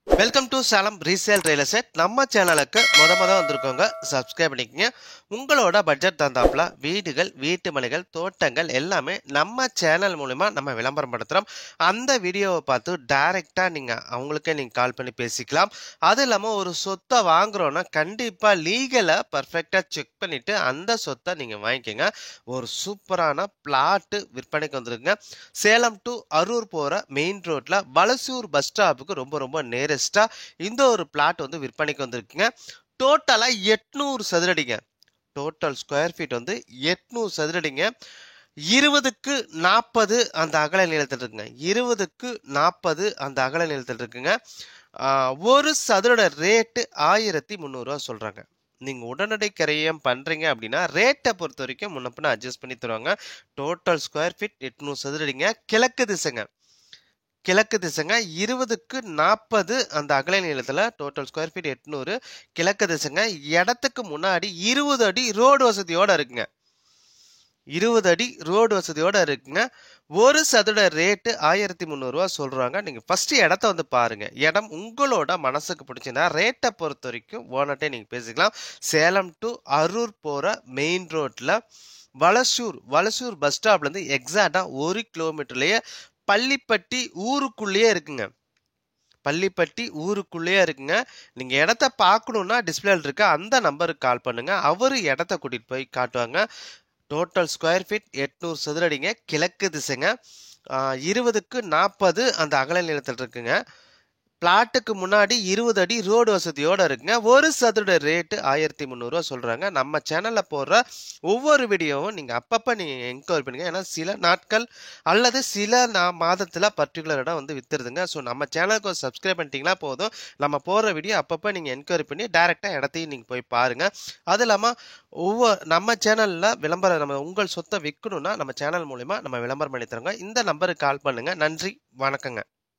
Welcome to Salem resale real estate. நம்ம சேனலுக்கு முத வந்திருக்கோங்க, சப்ஸ்கிரைப் பண்ணிக்கங்க. உங்களோட பட்ஜெட் தந்தாப்புல வீடுகள், வீட்டு மனைகள், தோட்டங்கள் எல்லாமே நம்ம சேனல் மூலிமா நம்ம விளம்பரம் படுத்துகிறோம். அந்த வீடியோவை பார்த்து டைரெக்டாக நீங்கள் கால் பண்ணி பேசிக்கலாம். அது இல்லாமல் ஒரு சொத்தை வாங்குறோன்னா கண்டிப்பாக லீகலாக பர்ஃபெக்டாக செக் பண்ணிவிட்டு அந்த சொத்தை நீங்கள் வாங்கிக்கோங்க. ஒரு சூப்பரான பிளாட்டு விற்பனைக்கு வந்துருக்குங்க. சேலம் டு அரூர் போகிற மெயின் ரோட்டில் வலசூர் பஸ் ஸ்டாப்புக்கு ரொம்ப நேரஸ்டா இந்த ஒரு பிளாட் வந்து விற்பனைக்கு வந்திருக்குங்க. டோட்டலா 800 சதுரடிங்க. டோட்டல் ஸ்கொயர் ஃபீட் வந்து 800 சதுரடிங்க. 20க்கு 40 அந்த அகல நீளத்தில் இருக்குங்க. 20க்கு 40 அந்த அகல நீளத்தில் இருக்குங்க. ஒரு சதுரோட ரேட்டு 1300 ரூபா சொல்றாங்க. நீங்க உடனடி கிரயம் பண்றீங்க அப்படின்னா ரேட்டை பொறுத்த வரைக்கும் முன்ன பின்ன அட்ஜஸ்ட் பண்ணி தருவாங்க. டோட்டல் ஸ்கொயர் ஃபீட் 800 சதுரடிங்க. கிழக்கு திசைங்க. 20க்கு 40 அந்த அகல நீளத்தில் டோட்டல் ஸ்கொயர் ஃபீட் 800. கிழக்கு திசைங்க. இடத்துக்கு முன்னாடி 20 அடி ரோடு வசதியோட இருக்குங்க. 20 அடி ரோடு வசதியோட இருக்குங்க. ஒரு சதுர ரேட்டு 1300 ரூபா சொல்றாங்க. நீங்க ஃபர்ஸ்ட் இடத்த வந்து பாருங்க. இடம் உங்களோட மனசுக்கு பிடிச்சிருந்தா ரேட்டை பொறுத்த வரைக்கும் ஓனர்ட்டே நீங்க பேசிக்கலாம். சேலம் டு அரூர் போற மெயின் ரோட்ல வலசூர் பஸ் ஸ்டாப்ல இருந்து எக்ஸாக்டா 1 கிலோமீட்டர்லயே பள்ளிப்பட்டி ஊருக்குள்ளேயே இருக்குங்க. பள்ளிப்பட்டி ஊருக்குள்ளேயே இருக்குங்க. நீங்க இடத்த பார்க்கணும்னா டிஸ்பிளேல இருக்க அந்த நம்பருக்கு கால் பண்ணுங்க. அவரு இடத்த கூட்டிட்டு போய் காட்டுவாங்க. டோட்டல் ஸ்கொயர் ஃபீட் 800 சதுரடிங்க. கிழக்கு திசைங்க. 20க்கு 40 அந்த அகல நீளத்தில் இருக்குங்க. பிளாட்டுக்கு முன்னாடி 20 அடி ரோடு வசதியோட இருக்குங்க. ஒரு சதுர ரேட்டு 1300 ரூபா சொல்றாங்க. நம்ம சேனல்ல போடுற ஒவ்வொரு வீடியோவும் நீங்க அப்பப்ப நீங்க என்கொயரி பண்ணுங்க. ஏன்னா சில நாட்கள் அல்லது சில மாதத்துல பர்டிகுலர் இடம் வந்து வித்துருதுங்க. ஸோ நம்ம சேனலுக்கு சப்ஸ்கிரைப் பண்ணிட்டீங்களா போதும். நம்ம போடுற வீடியோ அப்பப்ப நீங்க என்கொயரி பண்ணி டைரக்டா இடத்தையும் நீங்க போய் பாருங்க. அது இல்லாம நம்ம சேனல்ல விளம்பரம் உங்கள் சொத்தை விற்கணும்னா நம்ம சேனல் மூலியமா நம்ம விளம்பரம் பண்ணி தரோங்க. இந்த நம்பருக்கு கால் பண்ணுங்க. நன்றி, வணக்கங்க.